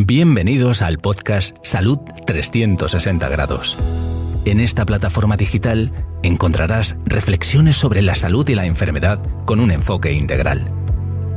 Bienvenidos al podcast Salud 360 grados. En esta plataforma digital encontrarás reflexiones sobre la salud y la enfermedad con un enfoque integral.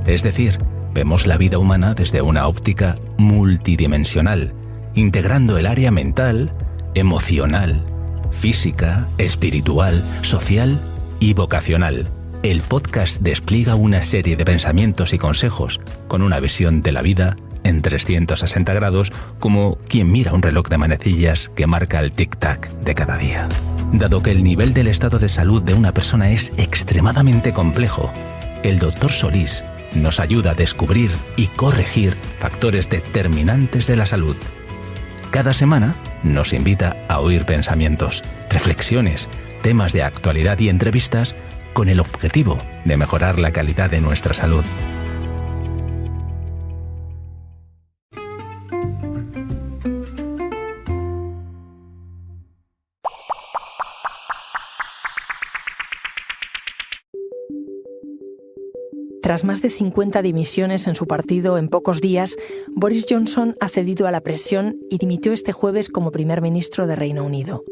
Es decir, vemos la vida humana desde una óptica multidimensional, integrando el área mental, emocional, física, espiritual, social y vocacional. El podcast despliega una serie de pensamientos y consejos con una visión de la vida en 360 grados, como quien mira un reloj de manecillas que marca el tic-tac de cada día. Dado que el nivel del estado de salud de una persona es extremadamente complejo, el Dr. Solís nos ayuda a descubrir y corregir factores determinantes de la salud. Cada semana nos invita a oír pensamientos, reflexiones, temas de actualidad y entrevistas con el objetivo de mejorar la calidad de nuestra salud. Tras más de 50 dimisiones en su partido en pocos días, Boris Johnson ha cedido a la presión y dimitió este jueves como primer ministro de Reino Unido.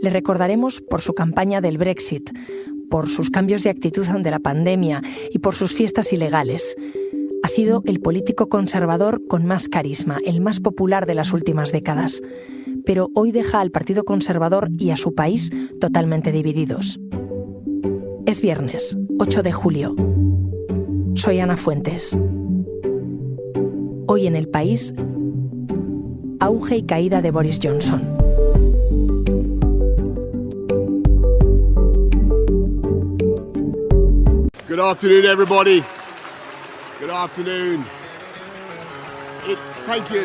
Le recordaremos por su campaña del Brexit, por sus cambios de actitud ante la pandemia y por sus fiestas ilegales. Ha sido el político conservador con más carisma, el más popular de las últimas décadas. Pero hoy deja al Partido Conservador y a su país totalmente divididos. Es viernes, 8 de julio. Soy Ana Fuentes. Hoy en el país, auge y caída de Boris Johnson. Good afternoon, everybody. Good afternoon. Thank you.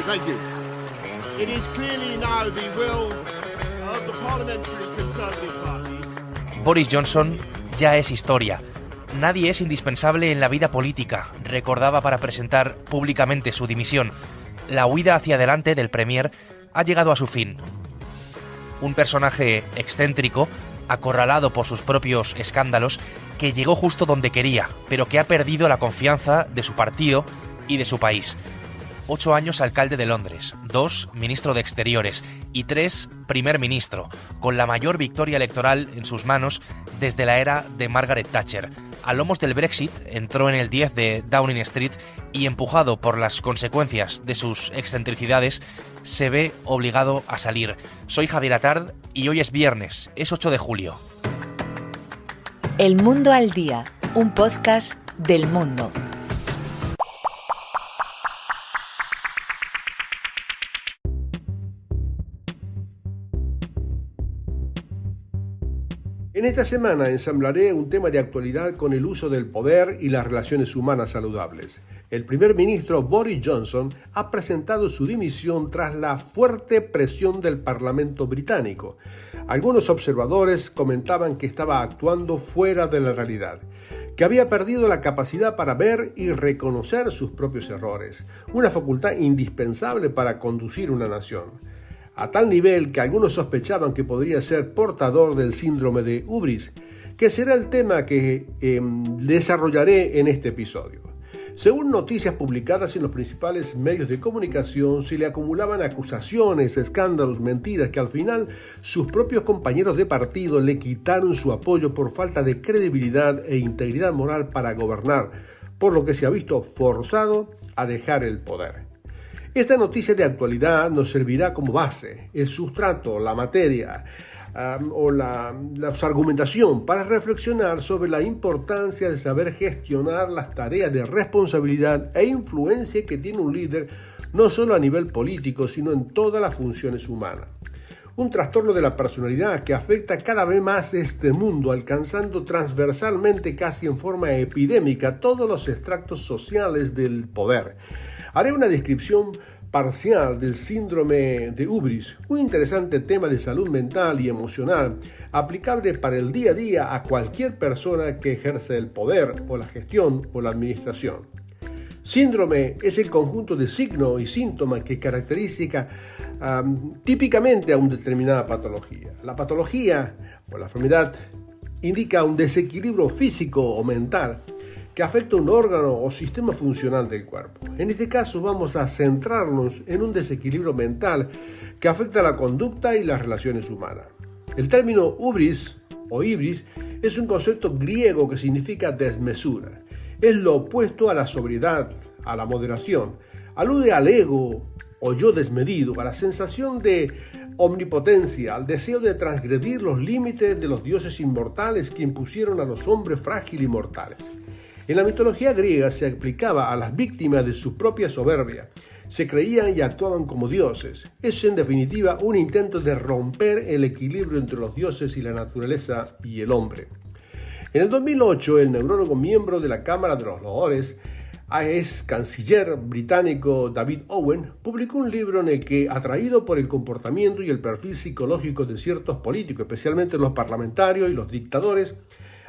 It is clearly now the will of the Parliamentary Conservative Party. Boris Johnson ya es historia. Nadie es indispensable en la vida política, recordaba para presentar públicamente su dimisión. La huida hacia adelante del Premier ha llegado a su fin. Un personaje excéntrico, acorralado por sus propios escándalos, que llegó justo donde quería, pero que ha perdido la confianza de su partido y de su país. 8 años alcalde de Londres, 2 ministro de Exteriores y 3 primer ministro, con la mayor victoria electoral en sus manos desde la era de Margaret Thatcher. A lomos del Brexit entró en el 10 de Downing Street y, empujado por las consecuencias de sus excentricidades, se ve obligado a salir. Soy Javier Atard y hoy es viernes, es 8 de julio. El Mundo al Día, un podcast del Mundo. En esta semana ensamblaré un tema de actualidad con el uso del poder y las relaciones humanas saludables. El primer ministro Boris Johnson ha presentado su dimisión tras la fuerte presión del Parlamento británico. Algunos observadores comentaban que estaba actuando fuera de la realidad, que había perdido la capacidad para ver y reconocer sus propios errores, una facultad indispensable para conducir una nación. A tal nivel que algunos sospechaban que podría ser portador del síndrome de hubris, que será el tema que desarrollaré en este episodio. Según noticias publicadas en los principales medios de comunicación, se le acumulaban acusaciones, escándalos, mentiras que al final sus propios compañeros de partido le quitaron su apoyo por falta de credibilidad e integridad moral para gobernar, por lo que se ha visto forzado a dejar el poder. Esta noticia de actualidad nos servirá como base, el sustrato, la materia o la argumentación para reflexionar sobre la importancia de saber gestionar las tareas de responsabilidad e influencia que tiene un líder no solo a nivel político, sino en todas las funciones humanas. Un trastorno de la personalidad que afecta cada vez más este mundo, alcanzando transversalmente, casi en forma epidémica, todos los extractos sociales del poder. Haré una descripción parcial del síndrome de hubris, un interesante tema de salud mental y emocional, aplicable para el día a día a cualquier persona que ejerce el poder o la gestión o la administración. Síndrome es el conjunto de signos y síntomas que caracteriza típicamente a una determinada patología. La patología o la enfermedad indica un desequilibrio físico o mental que afecta un órgano o sistema funcional del cuerpo. En este caso vamos a centrarnos en un desequilibrio mental que afecta la conducta y las relaciones humanas. El término hubris o ibris es un concepto griego que significa desmesura. Es lo opuesto a la sobriedad, a la moderación. Alude al ego o yo desmedido, a la sensación de omnipotencia, al deseo de transgredir los límites de los dioses inmortales que impusieron a los hombres frágiles y mortales. En la mitología griega se aplicaba a las víctimas de su propia soberbia. Se creían y actuaban como dioses. Es en definitiva un intento de romper el equilibrio entre los dioses y la naturaleza y el hombre. En el 2008, el neurólogo miembro de la Cámara de los Lores, ex canciller británico David Owen, publicó un libro en el que, atraído por el comportamiento y el perfil psicológico de ciertos políticos, especialmente los parlamentarios y los dictadores,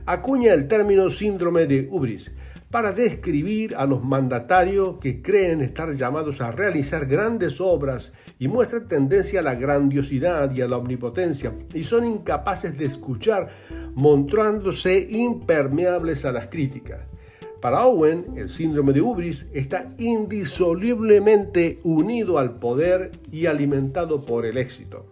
acuña el término síndrome de hubris para describir a los mandatarios que creen estar llamados a realizar grandes obras y muestran tendencia a la grandiosidad y a la omnipotencia y son incapaces de escuchar, mostrándose impermeables a las críticas. Para Owen, el síndrome de hubris está indisolublemente unido al poder y alimentado por el éxito.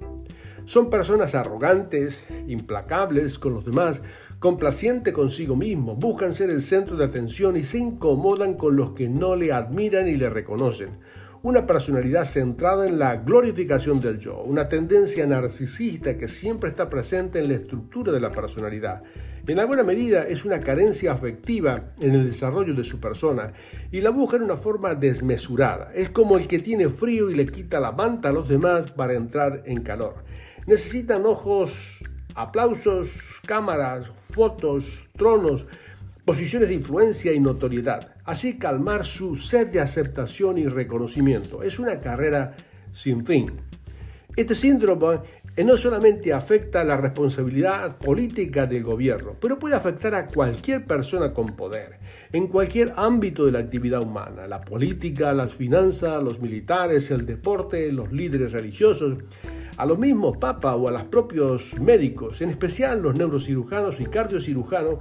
Son personas arrogantes, implacables con los demás, complacientes consigo mismo, buscan ser el centro de atención y se incomodan con los que no le admiran y le reconocen. Una personalidad centrada en la glorificación del yo, una tendencia narcisista que siempre está presente en la estructura de la personalidad. En alguna medida es una carencia afectiva en el desarrollo de su persona y la busca en una forma desmesurada. Es como el que tiene frío y le quita la manta a los demás para entrar en calor. Necesitan ojos, aplausos, cámaras, fotos, tronos, posiciones de influencia y notoriedad. Así calmar su sed de aceptación y reconocimiento. Es una carrera sin fin. Este síndrome no solamente afecta la responsabilidad política del gobierno, pero puede afectar a cualquier persona con poder, en cualquier ámbito de la actividad humana, la política, las finanzas, los militares, el deporte, los líderes religiosos, a los mismos papas o a los propios médicos, en especial los neurocirujanos y cardiocirujanos,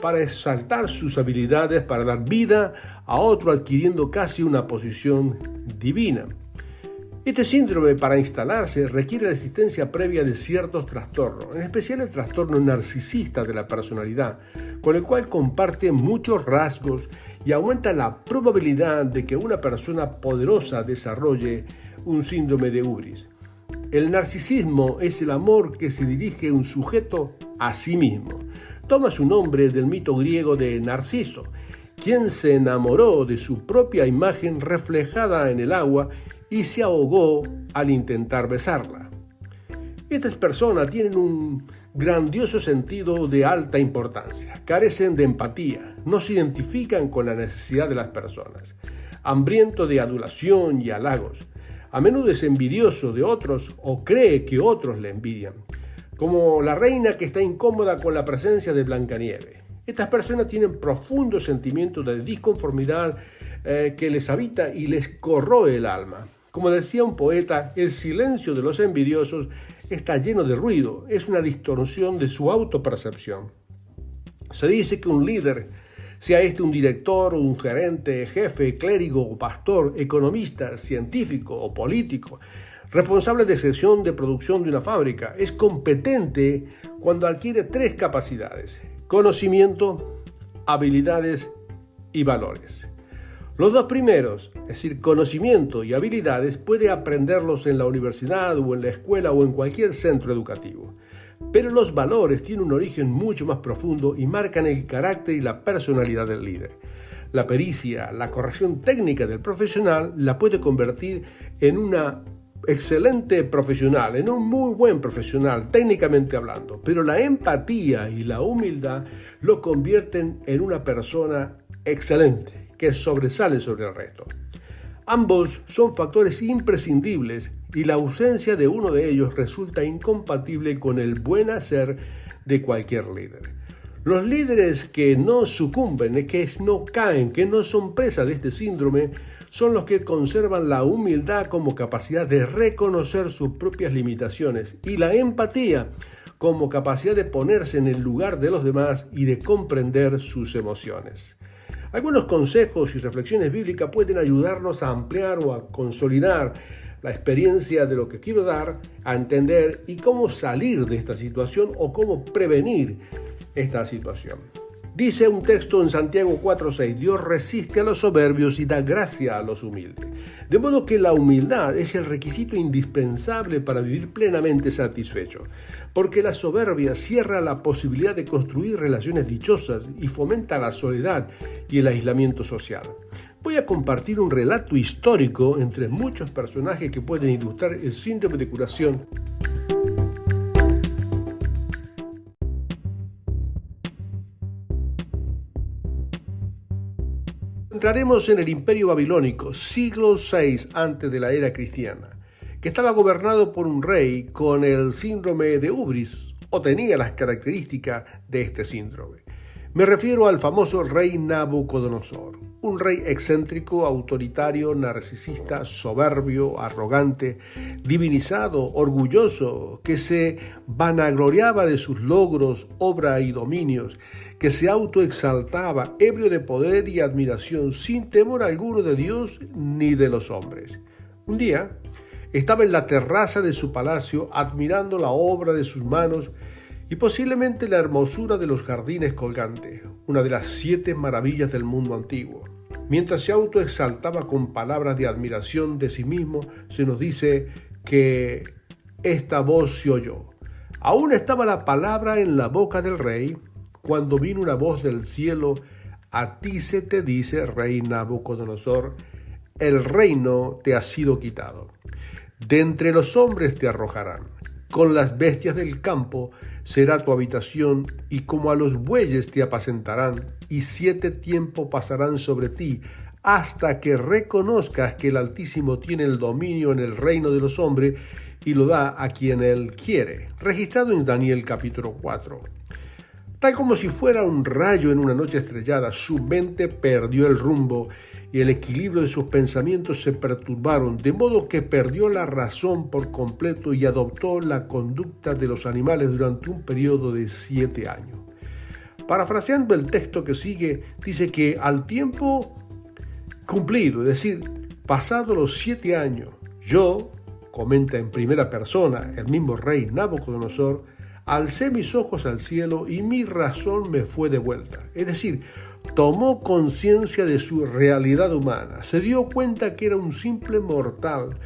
para exaltar sus habilidades para dar vida a otro adquiriendo casi una posición divina. Este síndrome, para instalarse, requiere la existencia previa de ciertos trastornos, en especial el trastorno narcisista de la personalidad, con el cual comparte muchos rasgos y aumenta la probabilidad de que una persona poderosa desarrolle un síndrome de hubris. El narcisismo es el amor que se dirige un sujeto a sí mismo. Toma su nombre del mito griego de Narciso, quien se enamoró de su propia imagen reflejada en el agua y se ahogó al intentar besarla. Estas personas tienen un grandioso sentido de alta importancia, carecen de empatía, no se identifican con la necesidad de las personas, hambriento de adulación y halagos. A menudo es envidioso de otros o cree que otros le envidian, como la reina que está incómoda con la presencia de Blancanieves. Estas personas tienen profundos sentimientos de disconformidad que les habita y les corroe el alma. Como decía un poeta, el silencio de los envidiosos está lleno de ruido, es una distorsión de su autopercepción. Se dice que un líder, sea este un director, un gerente, jefe, clérigo o pastor, economista, científico o político, responsable de sección de producción de una fábrica, es competente cuando adquiere 3 capacidades: conocimiento, habilidades y valores. Los 2 primeros, es decir, conocimiento y habilidades, puede aprenderlos en la universidad o en la escuela o en cualquier centro educativo. Pero los valores tienen un origen mucho más profundo y marcan el carácter y la personalidad del líder. La pericia, la corrección técnica del profesional la puede convertir en una excelente profesional, en un muy buen profesional, técnicamente hablando. Pero la empatía y la humildad lo convierten en una persona excelente, que sobresale sobre el resto. Ambos son factores imprescindibles y la ausencia de uno de ellos resulta incompatible con el buen hacer de cualquier líder. Los líderes que no sucumben, que no caen, que no son presa de este síndrome, son los que conservan la humildad como capacidad de reconocer sus propias limitaciones y la empatía como capacidad de ponerse en el lugar de los demás y de comprender sus emociones. Algunos consejos y reflexiones bíblicas pueden ayudarnos a ampliar o a consolidar la experiencia de lo que quiero dar, a entender y cómo salir de esta situación o cómo prevenir esta situación. Dice un texto en Santiago 4:6, Dios resiste a los soberbios y da gracia a los humildes. De modo que la humildad es el requisito indispensable para vivir plenamente satisfecho, porque la soberbia cierra la posibilidad de construir relaciones dichosas y fomenta la soledad y el aislamiento social. Voy a compartir un relato histórico entre muchos personajes que pueden ilustrar el síndrome de curación. Entraremos en el Imperio Babilónico, siglo VI antes de la era cristiana, que estaba gobernado por un rey con el síndrome de Ubris, o tenía las características de este síndrome. Me refiero al famoso rey Nabucodonosor, un rey excéntrico, autoritario, narcisista, soberbio, arrogante, divinizado, orgulloso, que se vanagloriaba de sus logros, obra y dominios, que se autoexaltaba, ebrio de poder y admiración, sin temor alguno de Dios ni de los hombres. Un día, estaba en la terraza de su palacio admirando la obra de sus manos y posiblemente la hermosura de los jardines colgantes, una de las 7 maravillas del mundo antiguo. Mientras se autoexaltaba con palabras de admiración de sí mismo, se nos dice que esta voz se oyó. Aún estaba la palabra en la boca del rey, cuando vino una voz del cielo: a ti se te dice, rey Nabucodonosor, el reino te ha sido quitado. De entre los hombres te arrojarán. Con las bestias del campo será tu habitación, y como a los bueyes te apacentarán, y 7 tiempos pasarán sobre ti, hasta que reconozcas que el Altísimo tiene el dominio en el reino de los hombres, y lo da a quien él quiere. Registrado en Daniel capítulo 4. Tal como si fuera un rayo en una noche estrellada, su mente perdió el rumbo y el equilibrio de sus pensamientos se perturbaron, de modo que perdió la razón por completo y adoptó la conducta de los animales durante un periodo de 7 años. Parafraseando el texto que sigue, dice que al tiempo cumplido, es decir, pasados los 7 años, yo, comenta en primera persona el mismo rey Nabucodonosor, alcé mis ojos al cielo y mi razón me fue devuelta. Es decir, tomó conciencia de su realidad humana, se dio cuenta que era un simple mortal,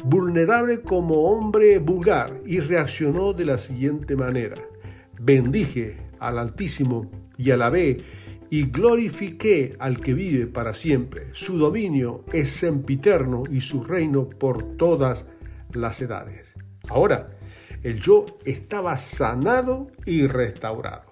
vulnerable como hombre vulgar, y reaccionó de la siguiente manera: bendije al Altísimo y alabé y glorifiqué al que vive para siempre. Su dominio es sempiterno y su reino por todas las edades. Ahora, el yo estaba sanado y restaurado.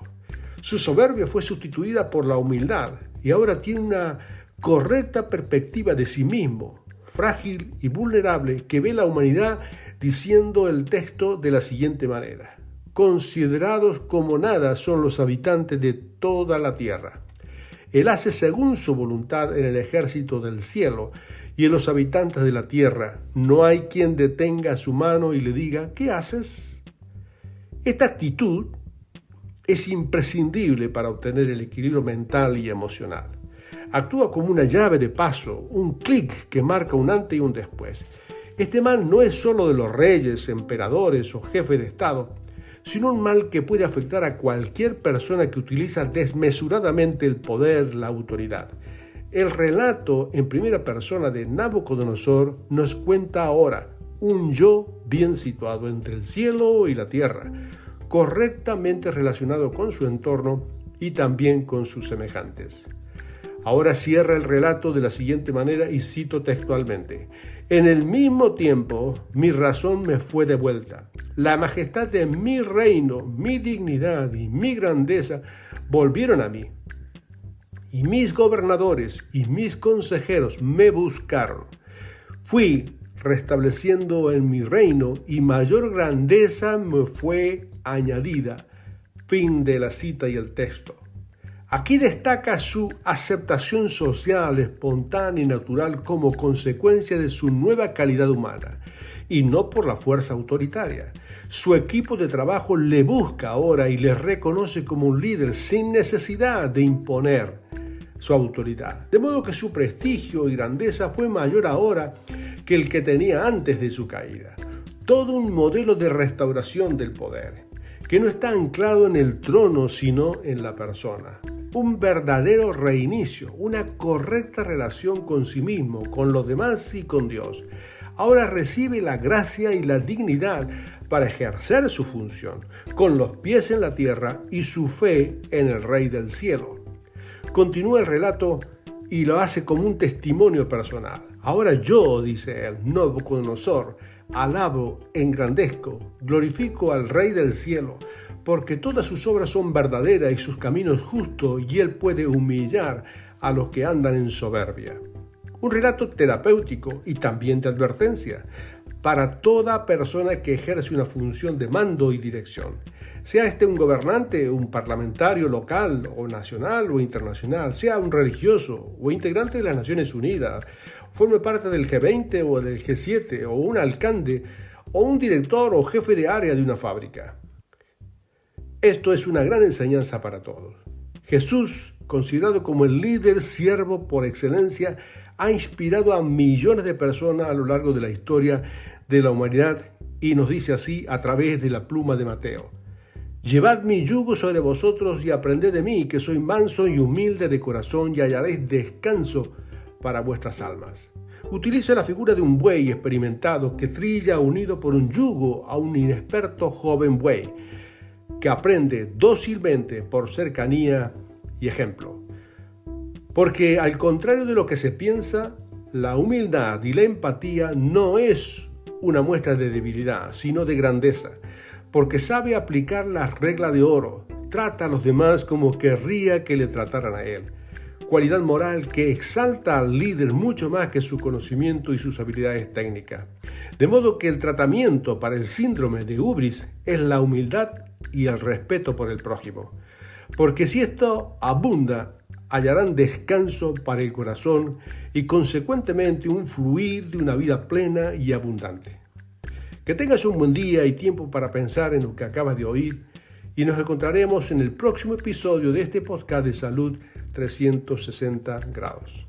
Su soberbia fue sustituida por la humildad y ahora tiene una correcta perspectiva de sí mismo, frágil y vulnerable, que ve la humanidad diciendo el texto de la siguiente manera: considerados como nada son los habitantes de toda la tierra. Él hace según su voluntad en el ejército del cielo y en los habitantes de la tierra. No hay quien detenga su mano y le diga: ¿qué haces? Esta actitud es imprescindible para obtener el equilibrio mental y emocional. Actúa como una llave de paso, un clic que marca un antes y un después. Este mal no es solo de los reyes, emperadores o jefes de Estado, sino un mal que puede afectar a cualquier persona que utiliza desmesuradamente el poder, la autoridad. El relato en primera persona de Nabucodonosor nos cuenta ahora un yo bien situado entre el cielo y la tierra, correctamente relacionado con su entorno y también con sus semejantes. Ahora cierra el relato de la siguiente manera y cito textualmente: en el mismo tiempo mi razón me fue devuelta, la majestad de mi reino, mi dignidad y mi grandeza volvieron a mí. Y mis gobernadores y mis consejeros me buscaron. Fui restableciendo en mi reino y mayor grandeza me fue añadida. Fin de la cita y el texto. Aquí destaca su aceptación social, espontánea y natural como consecuencia de su nueva calidad humana, y no por la fuerza autoritaria. Su equipo de trabajo le busca ahora y le reconoce como un líder sin necesidad de imponer. su autoridad, de modo que su prestigio y grandeza fue mayor ahora que el que tenía antes de su caída. Todo un modelo de restauración del poder, que no está anclado en el trono sino en la persona. Un verdadero reinicio, una correcta relación con sí mismo, con los demás y con Dios. Ahora recibe la gracia y la dignidad para ejercer su función, con los pies en la tierra y su fe en el Rey del Cielo. Continúa el relato y lo hace como un testimonio personal. Ahora yo, dice él, Nabucodonosor, alabo, engrandezco, glorifico al Rey del Cielo, porque todas sus obras son verdaderas y sus caminos justos, y él puede humillar a los que andan en soberbia. Un relato terapéutico y también de advertencia para toda persona que ejerce una función de mando y dirección. Sea este un gobernante, un parlamentario local o nacional o internacional, sea un religioso o integrante de las Naciones Unidas, forme parte del G20 o del G7 o un alcalde o un director o jefe de área de una fábrica. Esto es una gran enseñanza para todos. Jesús, considerado como el líder siervo por excelencia, ha inspirado a millones de personas a lo largo de la historia de la humanidad y nos dice así a través de la pluma de Mateo: «Llevad mi yugo sobre vosotros y aprended de mí, que soy manso y humilde de corazón, y hallaréis descanso para vuestras almas». Utiliza la figura de un buey experimentado que trilla unido por un yugo a un inexperto joven buey, que aprende dócilmente por cercanía y ejemplo. Porque al contrario de lo que se piensa, la humildad y la empatía no es una muestra de debilidad, sino de grandeza, porque sabe aplicar las reglas de oro, trata a los demás como querría que le trataran a él. Cualidad moral que exalta al líder mucho más que su conocimiento y sus habilidades técnicas. De modo que el tratamiento para el síndrome de hubris es la humildad y el respeto por el prójimo. Porque si esto abunda, hallarán descanso para el corazón y consecuentemente un fluir de una vida plena y abundante. Que tengas un buen día y tiempo para pensar en lo que acabas de oír, y nos encontraremos en el próximo episodio de este podcast de Salud 360 grados.